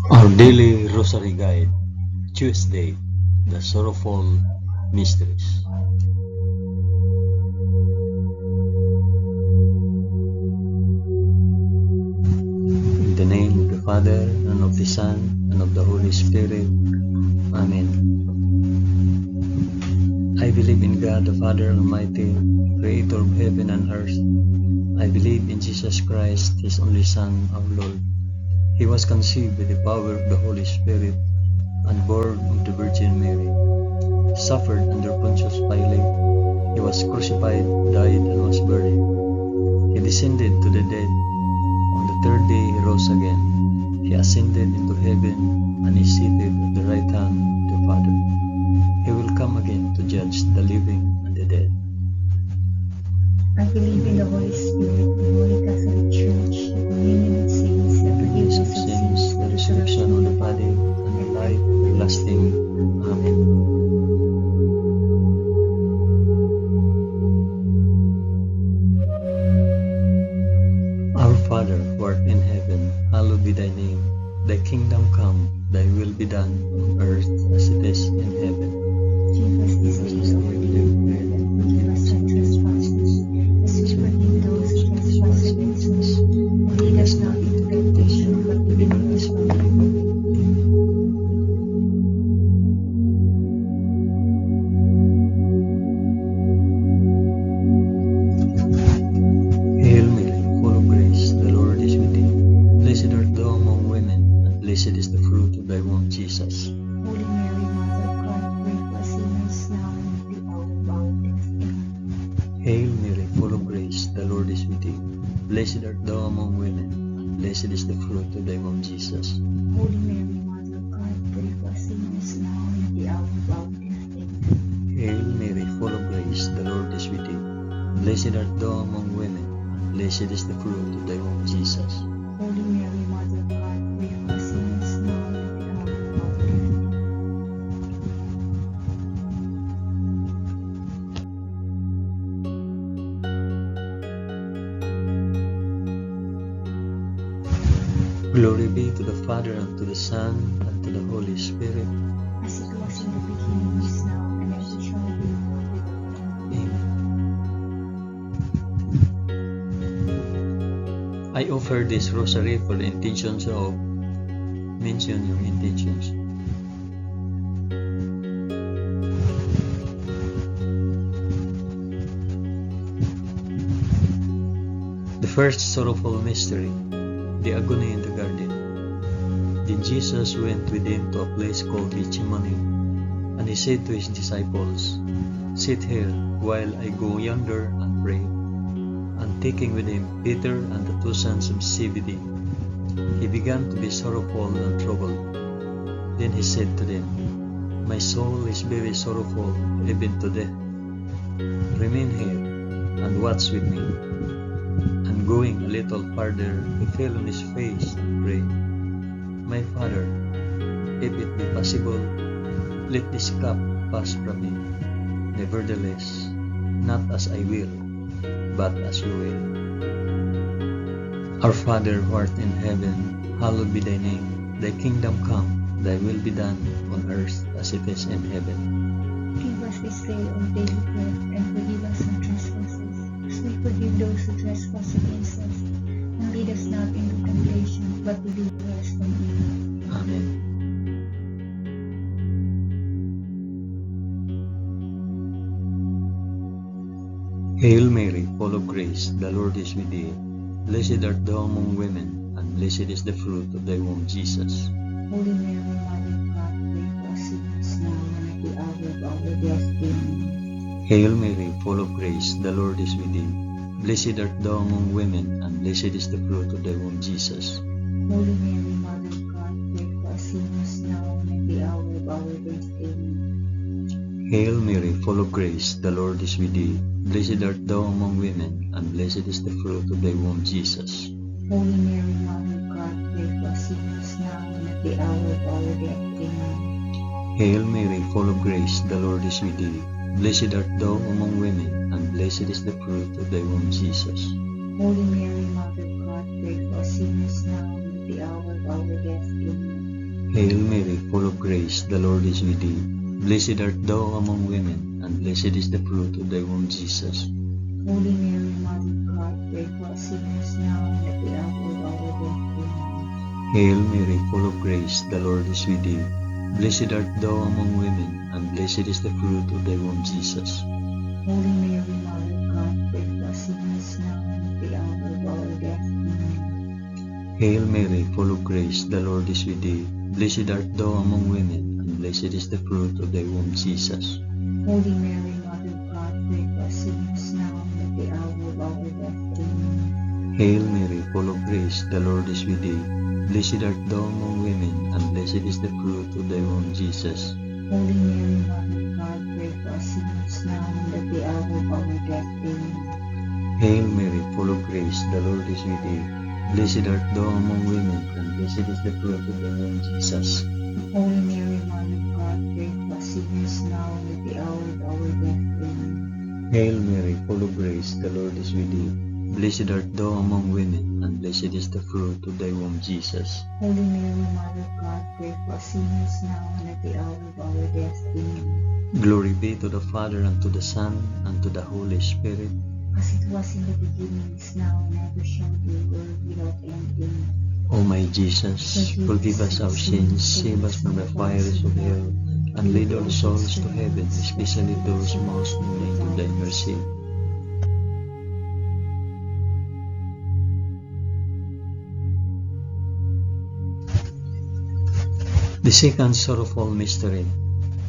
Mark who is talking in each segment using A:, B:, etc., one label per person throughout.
A: Our Daily Rosary Guide, Tuesday, the Sorrowful Mysteries. In the name of the Father, and of the Son, and of the Holy Spirit. Amen. I believe in God the Father Almighty, Creator of heaven and earth. I believe in Jesus Christ, His only Son, our Lord. He was conceived by the power of the Holy Spirit and born of the Virgin Mary. Suffered under Pontius Pilate. He was crucified, died, and was buried. He descended to the dead. On the third day he rose again. He ascended into heaven and is seated at the right hand of the Father. He will come again to judge the living and the dead.
B: I believe in the Holy Spirit, the Holy Catholic Church, the communion of saints, the forgiveness of sins,
A: the resurrection of the body, and the life everlasting. Amen. Our Father, who art in heaven, hallowed be thy name. Thy kingdom come, thy will be done on earth as it is in heaven.
B: Give us this day our daily bread, and forgive us our trespasses, as we forgive those who trespass against us. And lead us not into temptation, but deliver us from evil.
A: Hail Mary, full of grace, the Lord is with thee. Blessed art thou among women, and blessed is the fruit of thy womb, Jesus.
B: Holy Mary, Mother of God, pray for us sinners now and at the hour of our death. Amen.
A: Hail Mary, full of grace, the Lord is with thee. Blessed art thou among women, and blessed is the fruit of thy womb, Jesus.
B: Holy Mary, Mother of God, pray for us sinners now and at the hour of our death. Amen.
A: Hail Mary, full of grace, the Lord is with thee. Blessed art thou among women, and blessed is the fruit of thy womb, Jesus.
B: Holy Mary, Mother of God, pray for us sinners now and at the hour of our death.
A: Glory be to the Father, and to the Son, and to the Holy Spirit.
B: As it was in the beginning, is now, and ever shall be, world without end.
A: Amen. I offer this rosary for the intentions of. Mention your intentions. The first sorrowful mystery, the agony in the garden. Then Jesus went with him to a place called Gethsemane, and he said to his disciples, "Sit here while I go yonder and pray." And taking with him Peter and the two sons of Zebedee, he began to be sorrowful and troubled. Then he said to them, "My soul is very sorrowful, even to death. Remain here and watch with me." And going a little farther, he fell on his face and prayed, "My Father, if it be possible, let this cup pass from me. Nevertheless, not as I will, but as you will." Our Father, who art in heaven, hallowed be thy name. Thy kingdom come, thy will be done on earth as it is in heaven.
B: Give us this day our daily bread, and forgive us our trespasses, as we forgive those who trespass against us. And lead us not into temptation, but deliver us from evil.
A: Amen. Hail Mary, full of grace, the Lord is with thee. Blessed art thou among women, and blessed is the fruit of thy womb, Jesus.
B: Holy Mary, Mother of God, pray for us sinners now and at the hour of our death. Amen.
A: Hail Mary, full of grace, the Lord is with thee. Blessed art thou among women, and blessed is the fruit of thy womb, Jesus.
B: Holy Mary, Mother of God, pray for us sinners now and at the hour of our death. Amen.
A: Hail Mary, full of grace, the Lord is with thee. Blessed art thou among women, and blessed is the fruit of thy womb, Jesus.
B: Holy Mary, Mother of God, pray for us sinners now and at the hour of our death. Amen.
A: Hail Mary, full of grace, the Lord is with thee. Blessed art thou among women, and blessed is the fruit of thy womb, Jesus.
B: Holy Mary, Mother of God, pray for us sinners now and at the hour of our death. Amen.
A: Hail Mary, full of grace, the Lord is with thee. Blessed art thou among women, and blessed is the fruit of thy womb, Jesus.
B: Holy Mary, Mother of God, pray for us sinners now and at the hour of our death. Amen.
A: Hail Mary, full of grace, the Lord is with thee. Blessed art thou among women, and blessed is the fruit of thy womb, Jesus.
B: Holy Mary, Mother of God, pray for us sinners now and at the hour of our death. Amen.
A: Hail Mary, full of grace, the Lord is with thee. Blessed art thou among women, and blessed is the fruit of thy womb, Jesus.
B: Holy Mary, Mother of God, pray for us sinners now and at the hour of our death. Amen.
A: Hail Mary, full of grace, the Lord is with thee. Blessed art thou among women, and blessed is the fruit of thy womb, Jesus.
B: Holy Mary, Mother of God, pray for us sinners now and at the hour of our death. Amen.
A: Hail Mary, full of grace, the Lord is with thee. Blessed art thou among women, and blessed is the fruit of thy womb, Jesus.
B: Holy Mary, Mother of God, pray for us sinners now and at the hour of our death. Amen.
A: Hail Mary, full of grace, the Lord is with thee. Blessed art thou among women, and blessed is the fruit of thy womb, Jesus.
B: Holy Mary, Mother of God, pray for us sinners now and at the hour of our death. Amen.
A: Glory be to the Father, and to the Son, and to the Holy Spirit.
B: As it was in the beginning, is now, and ever shall be, world without end. Amen.
A: O my Jesus, forgive us our sins, save us from the fires of hell, and lead all souls to heaven, especially those most in need of thy mercy. The second sorrowful mystery,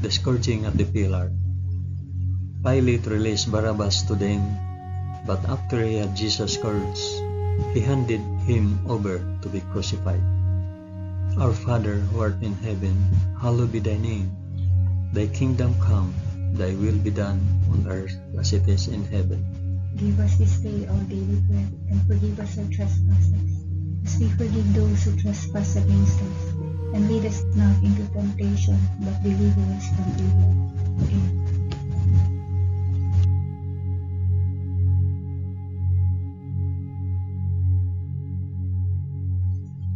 A: the scourging at the pillar. Pilate released Barabbas to them, but after he had Jesus scourged, he handed him over to be crucified. Our Father, who art in heaven, hallowed be thy name. Thy kingdom come, thy will be done on earth as it is in heaven.
B: Give us this day our daily bread, and forgive us our trespasses, as we forgive those who trespass against us. And lead us not into temptation, but deliver us from evil. Amen.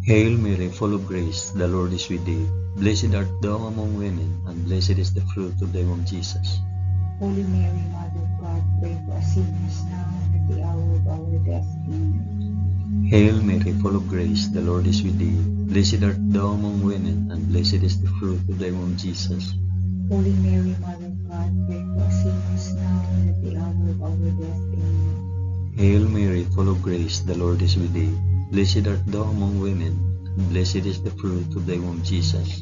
A: Hail Mary, full of grace, the Lord is with thee. Blessed art thou among women, and blessed is the fruit of thy womb, Jesus.
B: Holy Mary, Mother of God, pray for us sinners now and at the hour of our death. Amen.
A: Hail Mary, full of grace, the Lord is with thee. Blessed art thou among women, and blessed is the fruit of thy womb, Jesus.
B: Holy Mary, Mother of God, pray for us sinners now and at the hour of our death. Amen.
A: Hail Mary, full of grace, the Lord is with thee. Blessed art thou among women, and blessed is the fruit of thy womb, Jesus.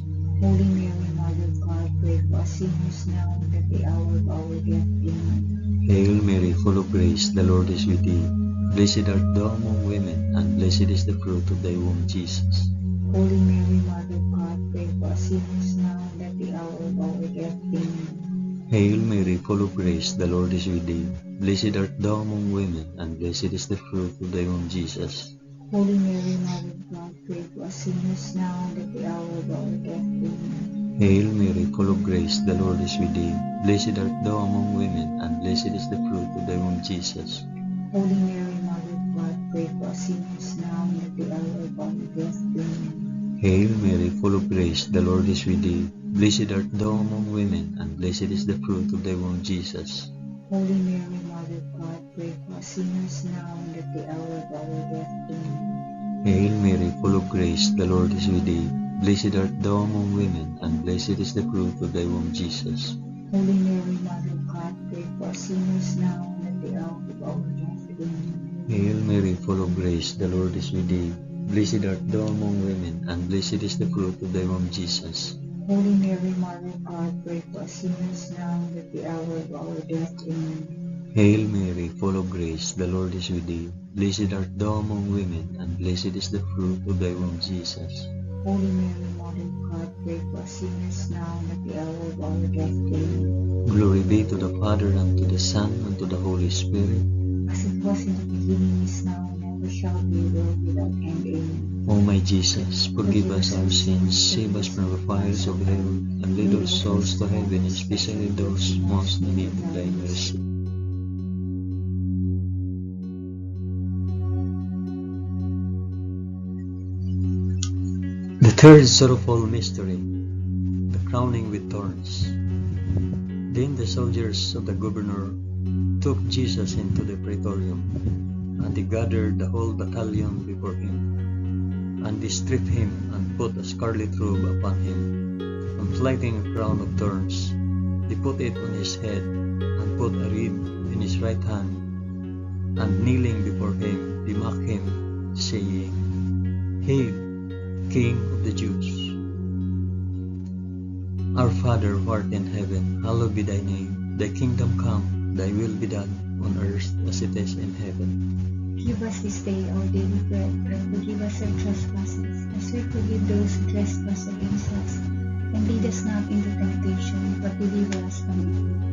B: Holy Mary, Mother of God, pray for us sinners now and at the hour of our death. Amen.
A: Hail Mary, full of grace, the Lord is with thee. Blessed art thou among women, and blessed is the fruit of thy womb, Jesus.
B: Holy Mary, Mother of God, pray for us sinners now and at the hour of our death. Amen.
A: Hail Mary, full of grace, the Lord is with thee. Blessed art thou among women, and blessed is the fruit of thy womb, Jesus.
B: Holy Mary, Mother of God, pray for us sinners now and at the hour of our death. Amen.
A: Hail Mary, full of grace, the Lord is with thee. Blessed art thou among women, and blessed is the fruit of thy womb, Jesus.
B: Holy Mary, Mother of God, pray for us sinners now and at the hour of our death. Amen.
A: Hail Mary, full of grace, the Lord is with thee. Blessed art thou among women, and blessed is the fruit of thy womb, Jesus.
B: Holy Mary, Mother of God, pray for us sinners now and at the hour of our death. Amen.
A: Hail Mary, full of grace, the Lord is with thee. Blessed art thou among women, and blessed is the fruit of thy womb, Jesus.
B: Holy Mary, Mother of God, pray for us sinners now and at the hour of our death. Amen.
A: Hail Mary, full of grace, the Lord is with thee. Blessed art thou among women, and blessed is the fruit of thy womb, Jesus.
B: Holy Mary, Mother of God, pray for us sinners now and at the hour of our death. Amen.
A: Hail Mary, full of grace, the Lord is with thee. Blessed art thou among women, and blessed is the fruit of thy womb, Jesus.
B: Holy Mary, Mother of God, pray for us sinners now and at the hour of our death. Amen.
A: Glory be to the Father, and to the Son, and to the Holy Spirit.
B: As it was in the beginning, is now, and ever shall be, world without end. Amen.
A: O my Jesus, forgive us our sins, save us from the fires of hell, and lead all souls to heaven, especially those most in need of thy mercy. The Third sorrowful mystery, the crowning with thorns. Then the soldiers of the governor took Jesus into the praetorium, and they gathered the whole battalion before him. And they stripped him and put a scarlet robe upon him, and lighting a crown of thorns, they put it on his head, and put a reed in his right hand. And kneeling before him, they mocked him, saying, Hail, King of the Jews! Our Father who art in heaven, hallowed be thy name. Thy kingdom come, thy will be done, on earth as it is in heaven.
B: Give us this day our daily bread, and forgive us our trespasses, as we forgive those who trespass against us. And lead us not into temptation, but deliver us from evil.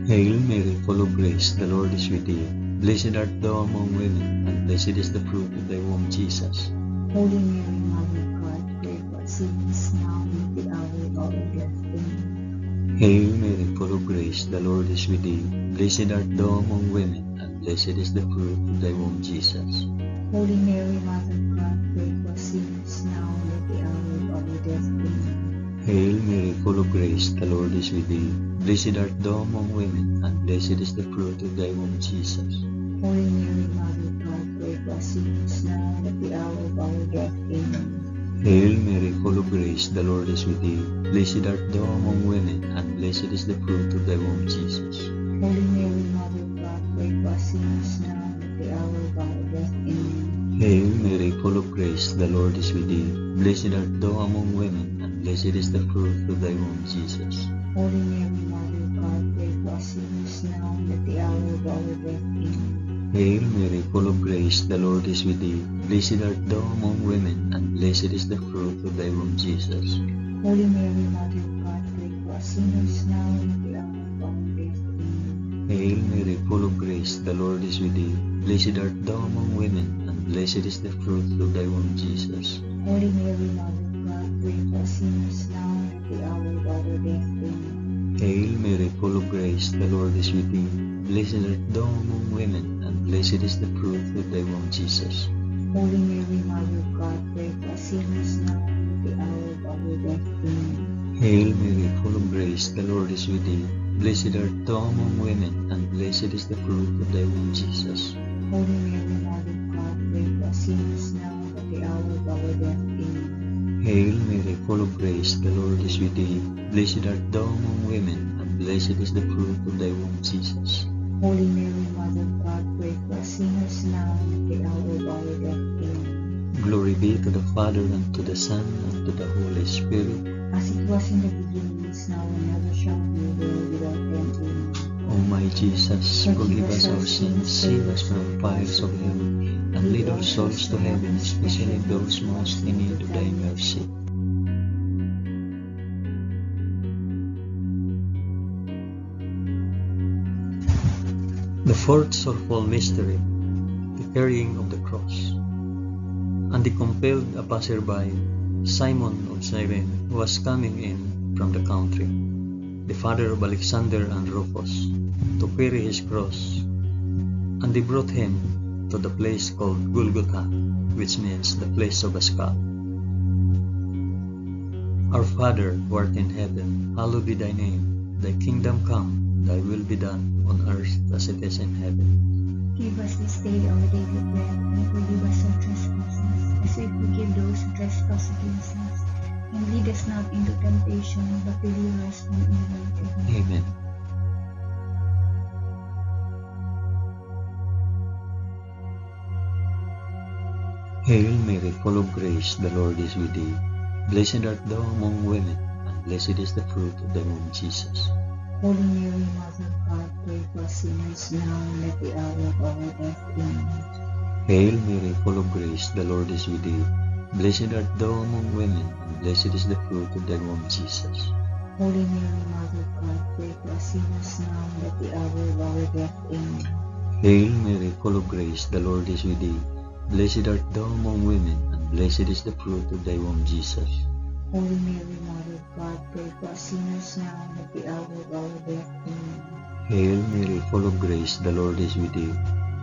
A: Hail Mary, full of grace, the Lord is with thee. Blessed art thou among women, and blessed is the fruit of thy womb, Jesus.
B: Holy Mary, Mother of God, pray for us sinners now and at the hour of our death. Amen.
A: Hail Mary, full of grace, the Lord is with thee. Blessed art thou among women, and blessed is the fruit of thy womb, Jesus.
B: Holy Mary, Mother of God, pray for us sinners now and at the hour of our death. Amen.
A: Hail Mary, full of grace, the Lord is with thee. Blessed art thou among women, and blessed is the fruit of thy womb, Jesus.
B: Holy Mary, Mother of God, pray for us sinners now and at the hour of our death. Amen.
A: Hail Mary, full of grace, the Lord is with thee. Blessed art thou among women, and blessed is the fruit of thy womb, Jesus.
B: Holy Mary, Mother of God, pray for us sinners now and at the hour of our death. Amen.
A: Hail Mary, full of grace, the Lord is with thee. Blessed art thou among women, and blessed is the fruit of thy womb, Jesus.
B: Holy Mary, Mother of God, pray for us sinners now and at the hour of our death. Amen.
A: Hail Mary, full of grace, the Lord is with thee. Blessed art thou among women, and blessed is the fruit of thy womb, Jesus.
B: Holy Mary, Mother of God, pray for us sinners now and at the hour of our death. Amen.
A: Hail Mary, full of grace, the Lord is with thee. Blessed art thou among women, and blessed is the fruit of thy womb, Jesus.
B: Holy Mary, Mother of God, pray for us sinners now and at the hour of our death. Amen.
A: Hail Mary, full of grace, the Lord is with thee. Blessed art thou among women, and blessed is the fruit of thy womb, Jesus.
B: Holy Mary, Mother of God, pray for us sinners now and at the hour of our death. Amen.
A: Hail Mary, full of grace, the Lord is with thee. Blessed art thou among women, and blessed is the fruit of thy womb, Jesus.
B: Holy Mary, Mother of God, pray for us sinners now and at the hour of our death. Amen.
A: Hail Mary, full of grace, the Lord is with thee. Blessed art thou among women, and blessed is the fruit of thy womb, Jesus.
B: Holy Mary, Mother of God, pray for us sinners now and at the hour of our death. Amen.
A: Glory be to the Father, and to the Son, and to the Holy Spirit.
B: As it was in the beginning, is now, and ever shall be, world without end. Amen.
A: O my Jesus, forgive us our sins, save us from the fires of hell, and lead our souls to heaven, especially those most in need of thy mercy. The fourth sorrowful mystery, the carrying of the cross. And they compelled a passerby, Simon of Cyrene, who was coming in from the country, the father of Alexander and Rufus, to carry his cross. And they brought him to the place called Golgotha, which means the place of a skull. Our Father, who art in heaven, hallowed be thy name. Thy kingdom come, thy will be done, on earth as it is in heaven.
B: Give us this day our daily bread, and forgive us our trespasses, as we forgive those who trespass against us. And lead us not into temptation, but deliver us from evil. Amen.
A: Amen. Hail Mary, full of grace, the Lord is with thee. Blessed art thou among women, and blessed is the fruit of thy womb, Jesus.
B: Holy Mary, Mother of God, pray for us sinners now and at the hour of our death. Amen.
A: Hail Mary, full of grace, the Lord is with thee. Blessed art thou among women, and blessed is the fruit of thy womb, Jesus.
B: Holy Mary, Mother of God, pray for us sinners now and at the hour of our death. Amen.
A: Hail Mary, full of grace, the Lord is with thee. Blessed art thou among women, and blessed is the fruit of thy womb, Jesus.
B: Holy Mary, Mother of God, pray for us sinners now and at the hour of our death. Amen.
A: Hail Mary, full of grace, the Lord is with thee.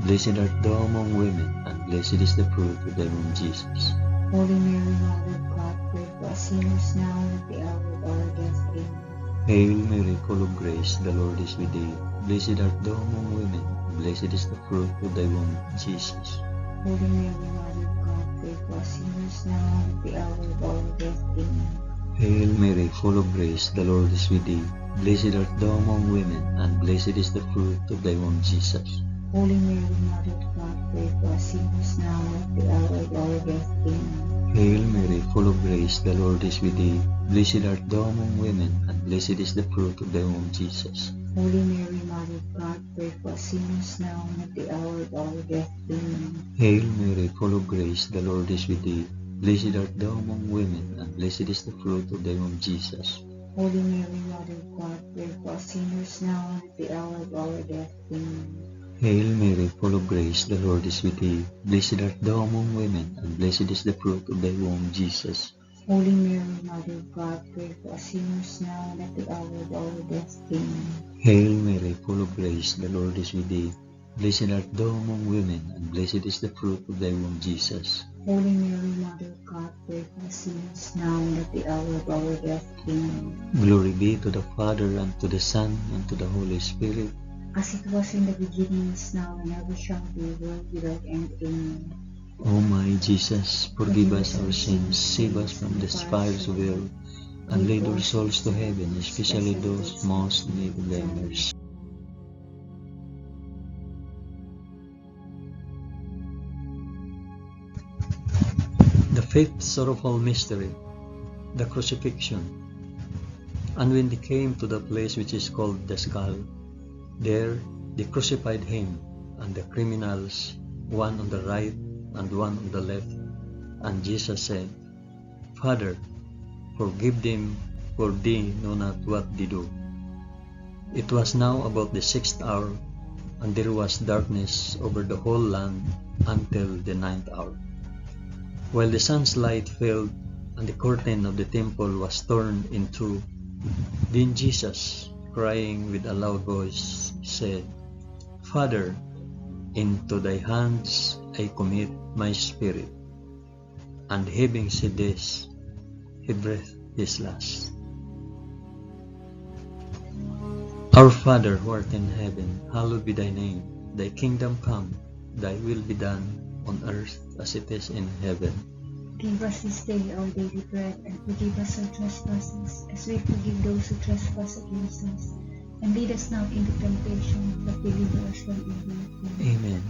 A: Blessed art thou among women, and blessed is the fruit of thy womb, Jesus.
B: Holy Mary, Mother of God, pray for us sinners now and at the hour of our death. Amen.
A: Hail Mary, full of grace, the Lord is with thee. Blessed art thou among women, and blessed is the fruit of thy womb, Jesus.
B: Holy Mary, Mother of God, pray for us sinners now and at the hour of our death. Amen.
A: Hail Mary, full of grace, the Lord is with thee. Blessed art thou among women, and blessed is the fruit of thy womb, Jesus.
B: Holy Mary, Mother of God, pray for us sinners now and at the hour of our death. Amen.
A: Hail Mary, full of grace, the Lord is with thee. Blessed art thou among women, and blessed is the fruit of thy womb, Jesus.
B: Holy Mary, Mother of God, pray for us sinners now and at the hour of our death. Amen.
A: Hail Mary, full of grace, the Lord is with thee. Blessed art thou among women, and blessed is the fruit of thy womb, Jesus.
B: Holy Mary, Mother of God, pray for us sinners now and at the hour of our death. Amen.
A: Hail Mary, full of grace, the Lord is with thee. Blessed art thou among women, and blessed is the fruit of thy womb, Jesus.
B: Holy Mary, Mother of God, pray for us sinners now and at the hour of our death. Amen.
A: Hail Mary, full of grace, the Lord is with thee. Blessed art thou among women, and blessed is the fruit of thy womb, Jesus.
B: Holy Mary, Mother of God, pray for us sinners now and at the hour of our death. Amen.
A: Glory be to the Father, and to the Son, and to the Holy Spirit.
B: As it was in the beginning, is now, and ever shall be, world without end. Amen.
A: O my Jesus, forgive us our sins, save us from the fires of hell, and lead our souls to heaven, especially those most in need of thy mercy. The fifth sorrowful mystery, the crucifixion. And when they came to the place which is called the Skull, there they crucified him and the criminals, one on the right and one on the left. And Jesus said, Father, forgive them, for they know not what they do. It was now about the 6th hour, and there was darkness over the whole land until the 9th hour. While the sun's light failed, and the curtain of the temple was torn in two, then Jesus, crying with a loud voice, said, Father, into thy hands I commit my spirit. And having said this, he breathed his last. Our Father who art in heaven, hallowed be thy name. Thy kingdom come, thy will be done, on earth as it is in heaven.
B: Give us this day our daily bread, and forgive us our trespasses, as we forgive those who trespass against us. And lead us not into temptation, but deliver us from evil.
A: Amen.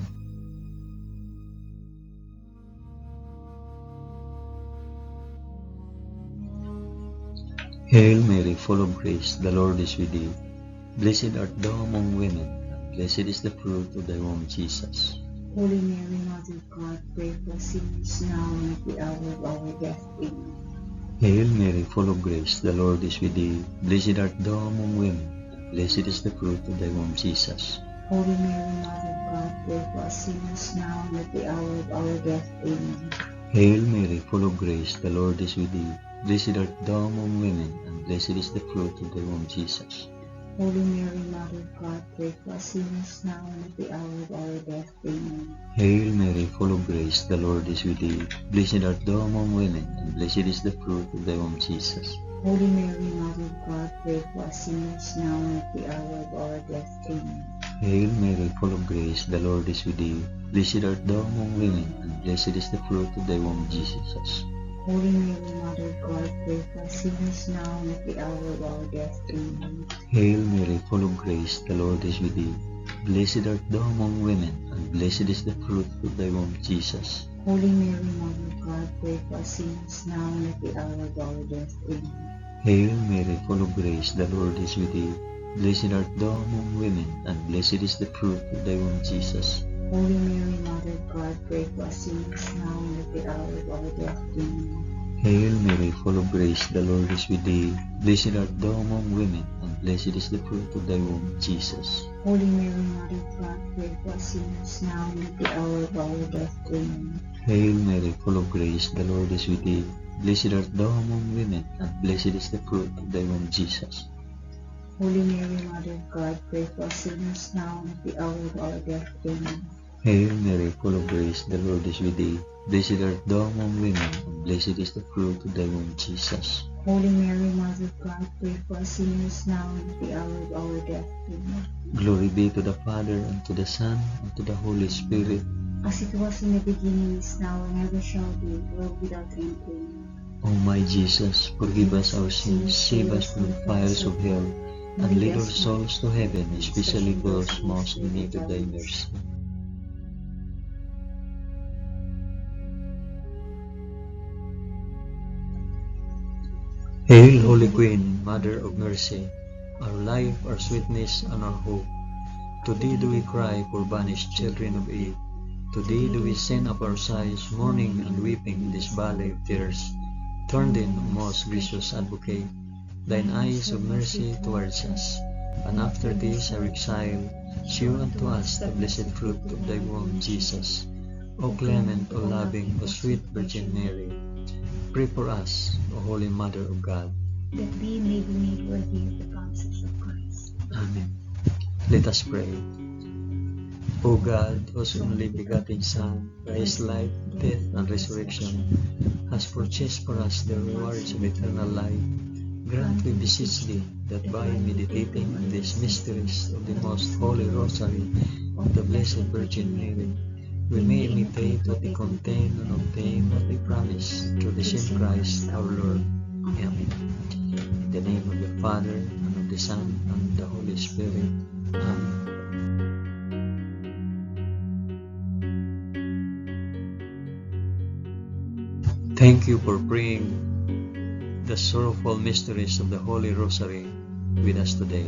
A: Hail Mary, full of grace, the Lord is with thee. Blessed art thou among women, and blessed is the fruit of thy womb, Jesus.
B: Holy Mary, Mother of God, pray for us sinners now and at the hour of our death. Amen.
A: Hail Mary, full of grace, the Lord is with thee. Blessed art thou among women, and blessed is the fruit of thy womb, Jesus.
B: Holy Mary, Mother of God, pray for us sinners now and at the hour of our death. Amen.
A: Hail Mary, full of grace, the Lord is with thee. Blessed art thou among women, and blessed is the fruit of thy womb, Jesus.
B: Holy Mary, Mother of God, pray for us sinners now and at the hour of our death. Amen.
A: Hail Mary, full of grace, the Lord is with thee. Blessed art thou among women, and blessed is the fruit of thy womb, Jesus.
B: Holy Mary, Mother of God, pray for us sinners now and at the hour of our death. Amen.
A: Hail Mary, full of grace, the Lord is with thee. Blessed art thou among women, and blessed is the fruit of thy womb, Jesus.
B: Holy Mary, Mother of God, pray for us sinners now and at the hour of our death. Amen.
A: Hail Mary, full of grace, the Lord is with thee. Blessed art thou among women, and blessed is the fruit of thy womb, Jesus.
B: Holy Mary, Mother of God, pray for us sinners now and at the hour of our death. Amen.
A: Hail Mary, full of grace, the Lord is with thee. Blessed art thou among women, and blessed is the fruit of thy womb, Jesus.
B: Holy Mary, Mother of God, pray for us sinners now and at the hour of our death. Amen.
A: Hail Mary, full of grace, the Lord is with thee. Blessed art thou among women, and blessed is the fruit of thy womb, Jesus.
B: Holy Mary, Mother of God, pray for us sinners now and at the hour of our death. Amen.
A: Hail Mary, full of grace, the Lord is with thee. Blessed art thou among women, and blessed is the fruit of thy womb, Jesus.
B: Holy Mary, Mother of God, pray for us sinners now and at the hour of our death. Amen.
A: Hail Mary, full of grace, the Lord is with thee. Blessed art thou among women, and blessed is the fruit of thy womb, Jesus.
B: Holy Mary, Mother of God, pray for us sinners now and at the hour of our death. Amen.
A: Glory be to the Father, and to the Son, and to the Holy Spirit.
B: As it was in the beginning, is now, and ever shall be, world without end. Amen.
A: O my Jesus, forgive us our sins, save us from the fires of hell, and lead our souls to heaven, especially those most in need of thy mercy. Hail, Holy Queen, Mother of Mercy, our life, our sweetness, and our hope. To thee do we cry, poor banished children of Eve. To thee do we send up our sighs, mourning and weeping in this valley of tears. Turn then, O most gracious Advocate, thine eyes of mercy towards us, and after this our exile, shew unto us the blessed fruit of thy womb, Jesus. O clement, O loving, O sweet Virgin Mary, pray for us, O Holy Mother of God,
B: that we may be made worthy of the promises of Christ.
A: Amen. Let us pray. O God, whose only begotten Son, by his life, death, and resurrection, has purchased for us the rewards of eternal life, grant, we beseech thee, that by meditating on these mysteries of the most holy Rosary of the Blessed Virgin Mary, we may imitate what they contain and obtain what they promise, through the same Christ our Lord. Amen. In the name of the Father, and of the Son, and of the Holy Spirit. Amen. Thank you for praying the sorrowful mysteries of the Holy Rosary with us today.